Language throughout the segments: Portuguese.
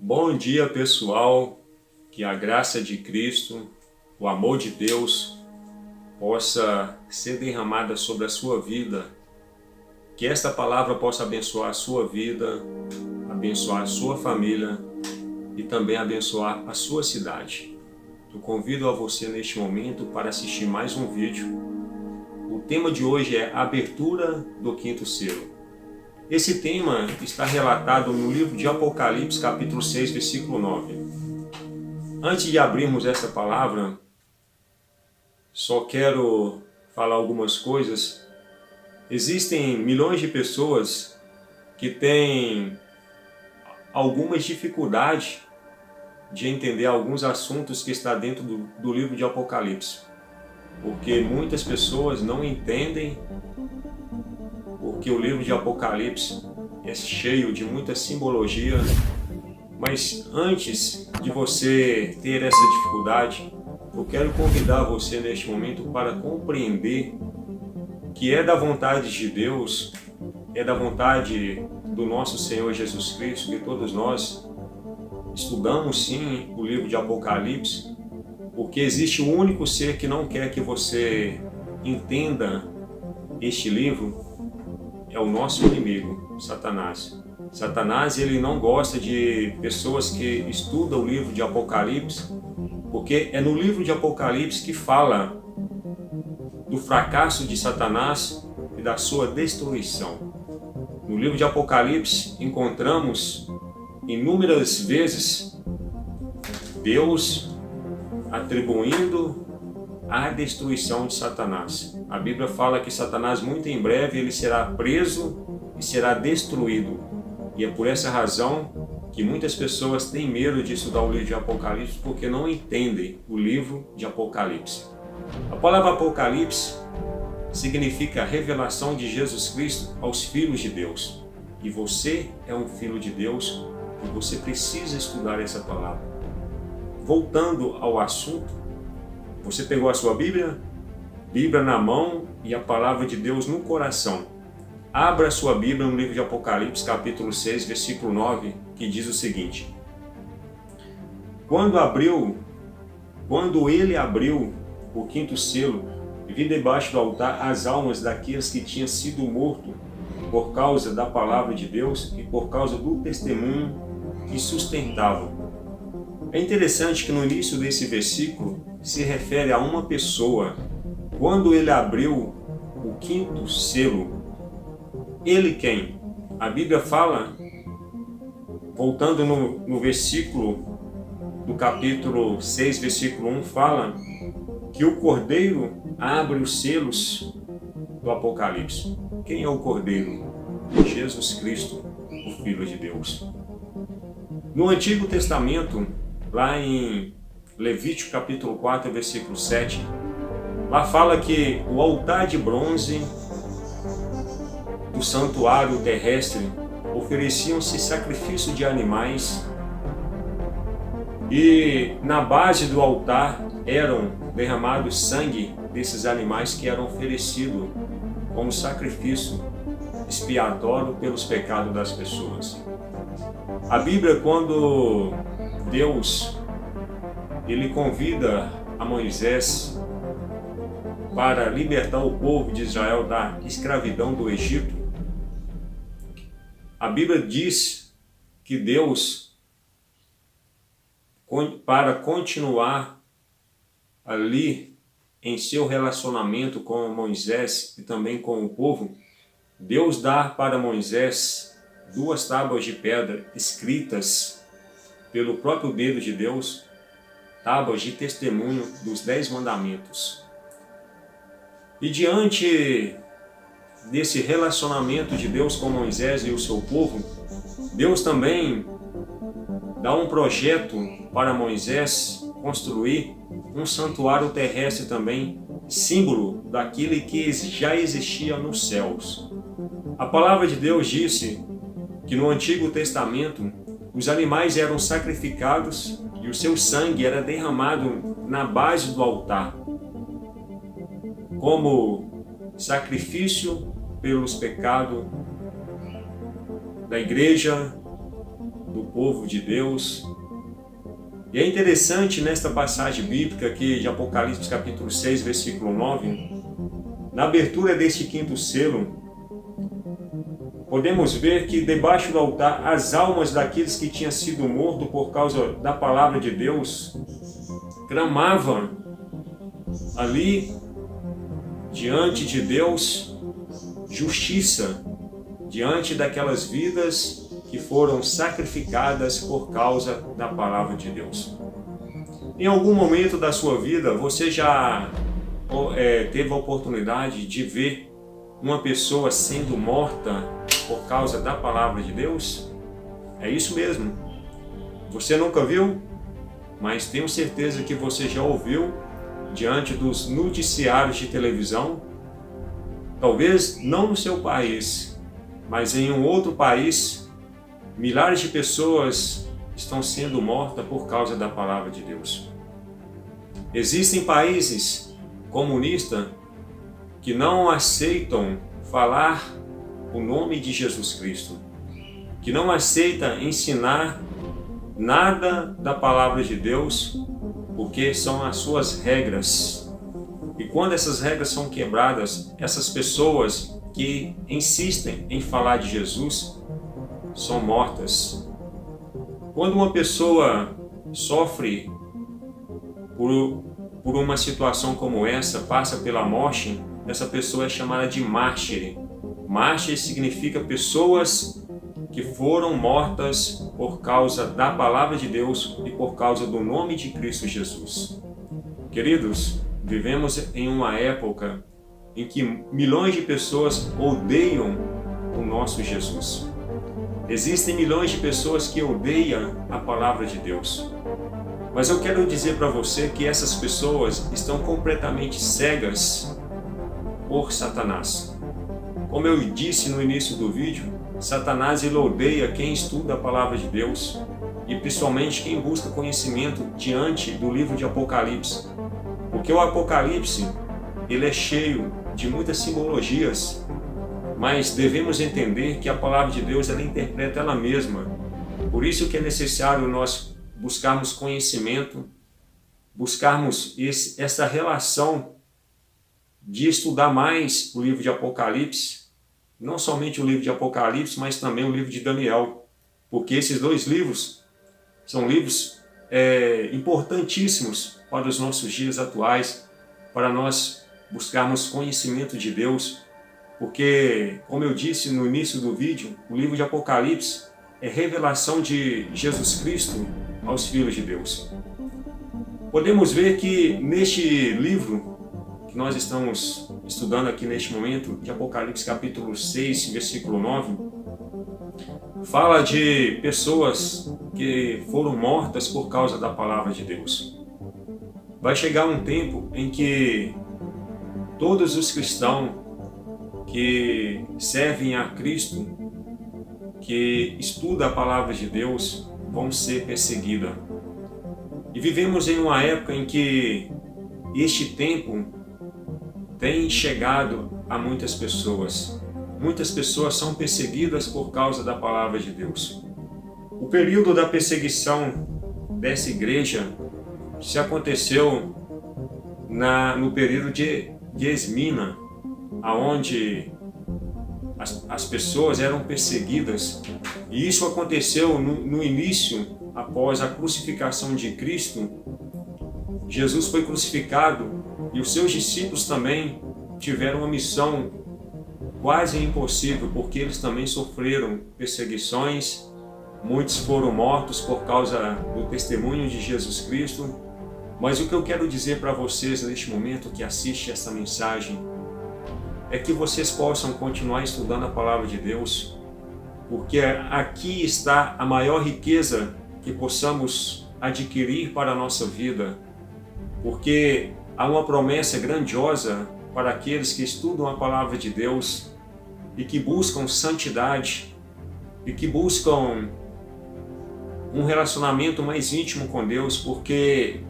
Bom dia, pessoal. Que a graça de Cristo, o amor de Deus possa ser derramada sobre a sua vida. Que esta palavra possa abençoar a sua vida, abençoar a sua família e também abençoar a sua cidade. Eu convido a você neste momento para assistir mais um vídeo. O tema de hoje é a abertura do quinto selo. Esse tema está relatado no livro de Apocalipse, capítulo 6, versículo 9. Antes de abrirmos essa palavra, só quero falar algumas coisas. Existem milhões de pessoas que têm algumas dificuldades de entender alguns assuntos que está dentro do livro de Apocalipse. Porque muitas pessoas não entendem, porque o livro de Apocalipse é cheio de muita simbologia. Mas antes de você ter essa dificuldade, eu quero convidar você neste momento para compreender que é da vontade de Deus, é da vontade do nosso Senhor Jesus Cristo, que todos nós estudamos sim o livro de Apocalipse, porque existe um único ser que não quer que você entenda este livro, é o nosso inimigo, Satanás. Satanás, ele não gosta de pessoas que estudam o livro de Apocalipse, porque é no livro de Apocalipse que fala do fracasso de Satanás e da sua destruição. No livro de Apocalipse encontramos inúmeras vezes Deus atribuindo a destruição de Satanás. A Bíblia fala que Satanás muito em breve ele será preso e será destruído. E é por essa razão que muitas pessoas têm medo de estudar o livro de Apocalipse, porque não entendem o livro de Apocalipse. A palavra Apocalipse significa a revelação de Jesus Cristo aos filhos de Deus. E você é um filho de Deus e você precisa estudar essa palavra. Voltando ao assunto, você pegou a sua Bíblia na mão e a palavra de Deus no coração. Abra sua Bíblia no livro de Apocalipse, capítulo 6, versículo 9, que diz o seguinte: Quando ele abriu o quinto selo, vi debaixo do altar as almas daqueles que tinham sido mortos por causa da palavra de Deus e por causa do testemunho que sustentavam. É interessante que no início desse versículo se refere a uma pessoa. Quando ele abriu o quinto selo, ele quem? A Bíblia fala, voltando no versículo do capítulo 6, versículo 1, fala que o Cordeiro abre os selos do Apocalipse. Quem é o Cordeiro? Jesus Cristo, o Filho de Deus. No Antigo Testamento, lá em Levítico capítulo 4, versículo 7, lá fala que o altar de bronze do santuário terrestre ofereciam-se sacrifício de animais e na base do altar eram derramados sangue desses animais que eram oferecidos como sacrifício expiatório pelos pecados das pessoas. A Bíblia, quando Deus ele convida a Moisés para libertar o povo de Israel da escravidão do Egito, a Bíblia diz que Deus, para continuar ali em seu relacionamento com Moisés e também com o povo, Deus dá para Moisés 2 tábuas de pedra escritas pelo próprio dedo de Deus, tábuas de testemunho dos 10 mandamentos. E diante desse relacionamento de Deus com Moisés e o seu povo, Deus também dá um projeto para Moisés construir um santuário terrestre também, símbolo daquilo que já existia nos céus. A palavra de Deus disse que no Antigo Testamento os animais eram sacrificados e o seu sangue era derramado na base do altar, como sacrifício pelos pecados da igreja, do povo de Deus. E é interessante nesta passagem bíblica aqui de Apocalipse capítulo 6, versículo 9, na abertura deste quinto selo, podemos ver que debaixo do altar as almas daqueles que tinham sido mortos por causa da palavra de Deus clamavam ali diante de Deus justiça, diante daquelas vidas que foram sacrificadas por causa da palavra de Deus. Em algum momento da sua vida, você já teve a oportunidade de ver uma pessoa sendo morta por causa da palavra de Deus? É isso mesmo. Você nunca viu? Mas tenho certeza que você já ouviu diante dos noticiários de televisão. Talvez não no seu país, mas em um outro país, milhares de pessoas estão sendo mortas por causa da palavra de Deus. Existem países comunistas que não aceitam falar o nome de Jesus Cristo, que não aceitam ensinar nada da palavra de Deus, porque são as suas regras. E quando essas regras são quebradas, essas pessoas que insistem em falar de Jesus são mortas. Quando uma pessoa sofre por uma situação como essa, passa pela morte, essa pessoa é chamada de mártir. Mártir significa pessoas que foram mortas por causa da palavra de Deus e por causa do nome de Cristo Jesus. Queridos, vivemos em uma época em que milhões de pessoas odeiam o nosso Jesus. Existem milhões de pessoas que odeiam a palavra de Deus. Mas eu quero dizer para você que essas pessoas estão completamente cegas por Satanás. Como eu disse no início do vídeo, Satanás ele odeia quem estuda a palavra de Deus e principalmente quem busca conhecimento diante do livro de Apocalipse. Porque o Apocalipse ele é cheio de muitas simbologias, mas devemos entender que a palavra de Deus ela interpreta ela mesma. Por isso que é necessário nós buscarmos conhecimento, buscarmos essa relação de estudar mais o livro de Apocalipse, não somente o livro de Apocalipse, mas também o livro de Daniel, porque esses dois livros são livros importantíssimos para os nossos dias atuais, para nós buscarmos conhecimento de Deus, porque, como eu disse no início do vídeo, o livro de Apocalipse é revelação de Jesus Cristo aos filhos de Deus. Podemos ver que neste livro que nós estamos estudando aqui neste momento, de Apocalipse capítulo 6, versículo 9, fala de pessoas que foram mortas por causa da palavra de Deus. Vai chegar um tempo em que todos os cristãos que servem a Cristo, que estudam a palavra de Deus, vão ser perseguidos. E vivemos em uma época em que este tempo tem chegado a muitas pessoas. Muitas pessoas são perseguidas por causa da palavra de Deus. O período da perseguição dessa igreja se aconteceu no período de Esmina, aonde as pessoas eram perseguidas, e isso aconteceu no início, após a crucificação de Cristo. Jesus foi crucificado e os seus discípulos também tiveram uma missão quase impossível, porque eles também sofreram perseguições. Muitos foram mortos por causa do testemunho de Jesus Cristo. Mas o que eu quero dizer para vocês neste momento que assiste essa mensagem é que vocês possam continuar estudando a palavra de Deus, porque aqui está a maior riqueza que possamos adquirir para a nossa vida, porque há uma promessa grandiosa para aqueles que estudam a palavra de Deus e que buscam santidade e que buscam um relacionamento mais íntimo com Deus, porque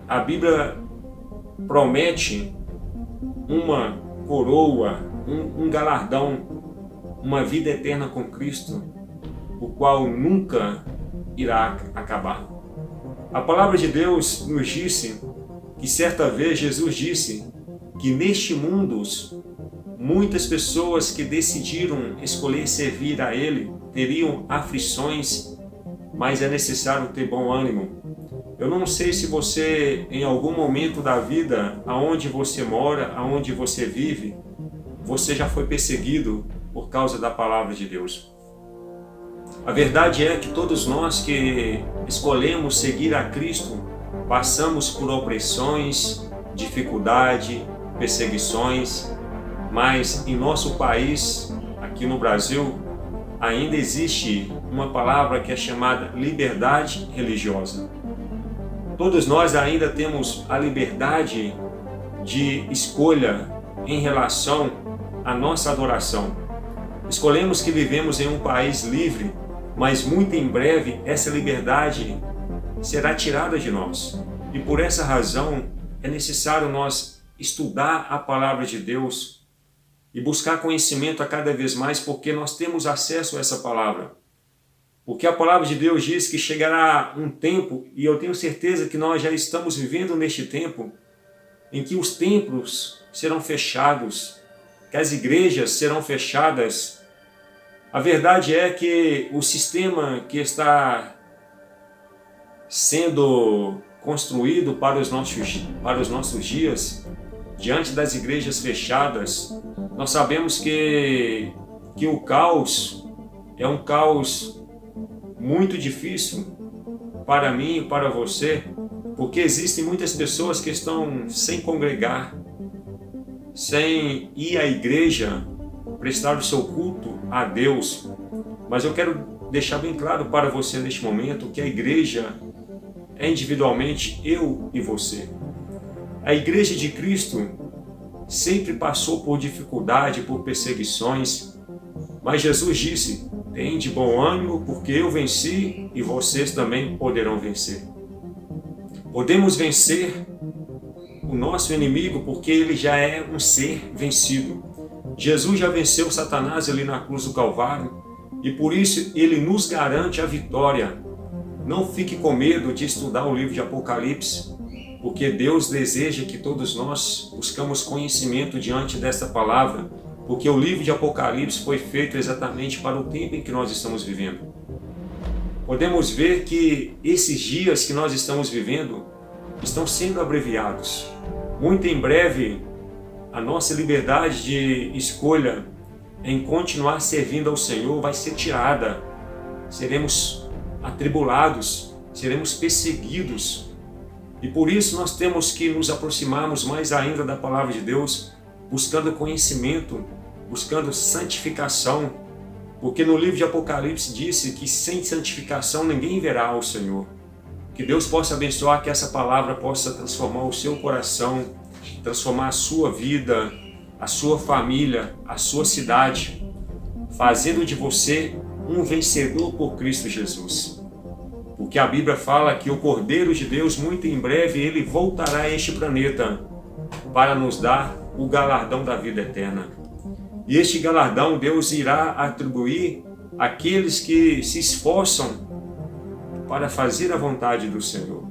a Bíblia promete uma coroa, um galardão, uma vida eterna com Cristo, o qual nunca irá acabar. A palavra de Deus nos disse que certa vez Jesus disse que neste mundo muitas pessoas que decidiram escolher servir a Ele teriam aflições, mas é necessário ter bom ânimo. Eu não sei se você, em algum momento da vida, aonde você mora, aonde você vive, você já foi perseguido por causa da palavra de Deus. A verdade é que todos nós que escolhemos seguir a Cristo, passamos por opressões, dificuldade, perseguições, mas em nosso país, aqui no Brasil, ainda existe uma palavra que é chamada liberdade religiosa. Todos nós ainda temos a liberdade de escolha em relação à nossa adoração. Escolhemos que vivemos em um país livre, mas muito em breve essa liberdade será tirada de nós. E por essa razão é necessário nós estudar a palavra de Deus e buscar conhecimento a cada vez mais, porque nós temos acesso a essa palavra. Porque a palavra de Deus diz que chegará um tempo, e eu tenho certeza que nós já estamos vivendo neste tempo, em que os templos serão fechados, que as igrejas serão fechadas. A verdade é que o sistema que está sendo construído para os nossos dias, diante das igrejas fechadas, nós sabemos que o caos é um caos muito difícil para mim e para você, porque existem muitas pessoas que estão sem congregar, sem ir à igreja, prestar o seu culto a Deus. Mas eu quero deixar bem claro para você neste momento que a igreja é individualmente eu e você. A igreja de Cristo sempre passou por dificuldade, por perseguições, mas Jesus disse: "Tende bom ânimo, porque eu venci e vocês também poderão vencer." Podemos vencer o nosso inimigo porque ele já é um ser vencido. Jesus já venceu Satanás ali na cruz do Calvário e por isso ele nos garante a vitória. Não fique com medo de estudar o livro de Apocalipse, porque Deus deseja que todos nós buscamos conhecimento diante desta palavra, porque o livro de Apocalipse foi feito exatamente para o tempo em que nós estamos vivendo. Podemos ver que esses dias que nós estamos vivendo estão sendo abreviados. Muito em breve, a nossa liberdade de escolha em continuar servindo ao Senhor vai ser tirada. Seremos atribulados, seremos perseguidos. E por isso nós temos que nos aproximarmos mais ainda da palavra de Deus, buscando conhecimento, buscando santificação, porque no livro de Apocalipse disse que sem santificação ninguém verá ao Senhor. Que Deus possa abençoar, que essa palavra possa transformar o seu coração, transformar a sua vida, a sua família, a sua cidade, fazendo de você um vencedor por Cristo Jesus. Porque a Bíblia fala que o Cordeiro de Deus, muito em breve, ele voltará a este planeta para nos dar o galardão da vida eterna. E este galardão Deus irá atribuir àqueles que se esforçam para fazer a vontade do Senhor.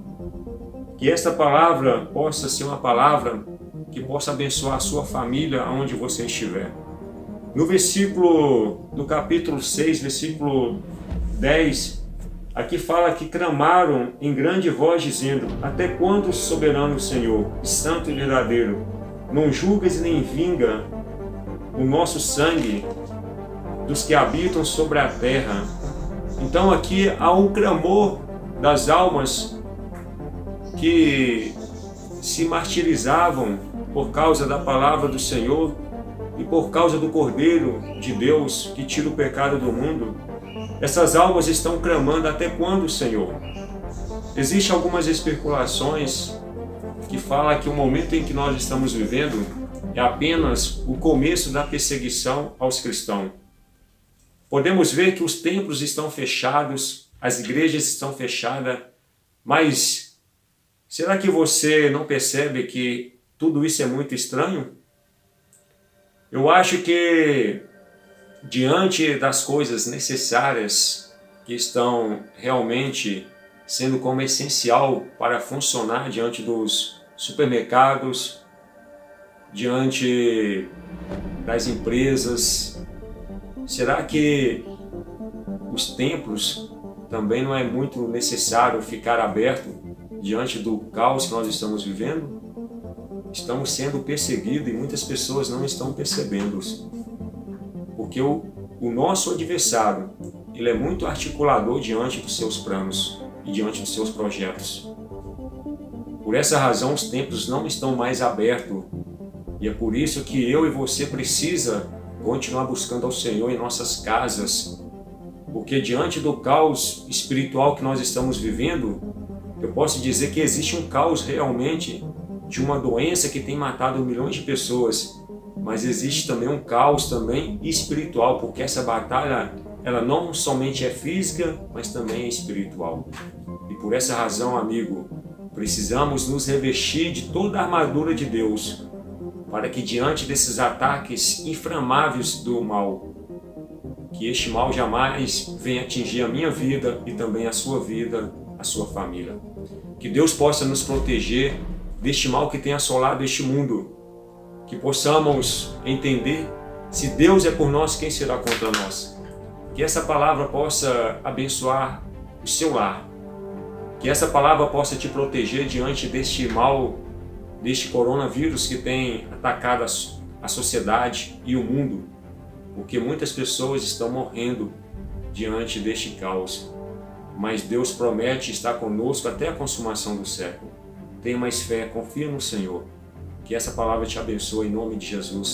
Que esta palavra possa ser uma palavra que possa abençoar a sua família onde você estiver. No capítulo 6, versículo 10, aqui fala que clamaram em grande voz dizendo: "Até quando, soberano Senhor, santo e verdadeiro, não julgas e nem vinga o nosso sangue dos que habitam sobre a terra?" Então aqui há um clamor das almas que se martirizavam por causa da palavra do Senhor e por causa do Cordeiro de Deus que tira o pecado do mundo. Essas almas estão clamando: "Até quando, Senhor?" Existem algumas especulações que falam que o momento em que nós estamos vivendo é apenas o começo da perseguição aos cristãos. Podemos ver que os templos estão fechados, as igrejas estão fechadas, mas será que você não percebe que tudo isso é muito estranho? Eu acho que diante das coisas necessárias que estão realmente sendo como essencial para funcionar diante dos supermercados, diante das empresas. Será que os templos também não é muito necessário ficar aberto diante do caos que nós estamos vivendo? Estamos sendo perseguidos e muitas pessoas não estão percebendo, porque o nosso adversário, ele é muito articulador diante dos seus planos e diante dos seus projetos. Por essa razão, os templos não estão mais abertos, e é por isso que eu e você precisa continuar buscando ao Senhor em nossas casas, porque diante do caos espiritual que nós estamos vivendo, eu posso dizer que existe um caos realmente de uma doença que tem matado milhões de pessoas, mas existe também um caos também espiritual, porque essa batalha, ela não somente é física, mas também é espiritual. E por essa razão, amigo, precisamos nos revestir de toda a armadura de Deus, para que diante desses ataques inflamáveis do mal, que este mal jamais venha atingir a minha vida e também a sua vida, a sua família. Que Deus possa nos proteger deste mal que tem assolado este mundo, que possamos entender, se Deus é por nós, quem será contra nós? Que essa palavra possa abençoar o seu lar, que essa palavra possa te proteger diante deste mal, deste coronavírus que tem atacado a sociedade e o mundo, porque muitas pessoas estão morrendo diante deste caos, mas Deus promete estar conosco até a consumação do século. Tenha mais fé, confia no Senhor. Que essa palavra te abençoe em nome de Jesus.